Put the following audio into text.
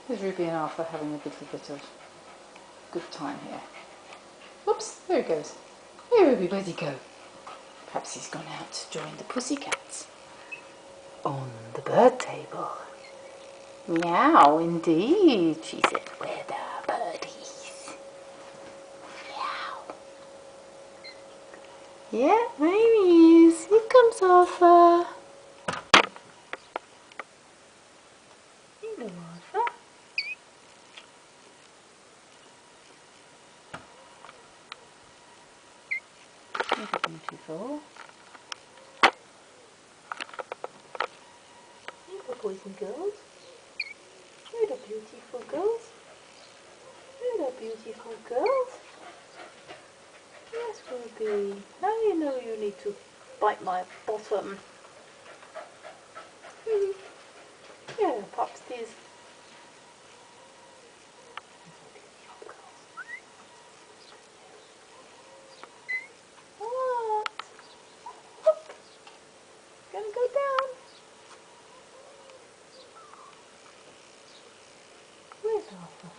There's Ruby and Arthur having a little bit of good time here. Whoops, there he goes. Hey Ruby, where'd he go? Perhaps he's gone out to join the pussycats on the bird table. Meow, indeed, she said. We're the birdies. Meow. Yeah, there he is. Here comes Arthur. Hello, Arthur. You're beautiful. You're the boys and girls. You're the beautiful girls. You're the beautiful girls. Yes, Ruby. Now you know you need to bite my bottom. Yeah, pops this. What? Hoop. Gonna go down. Where's Arthur?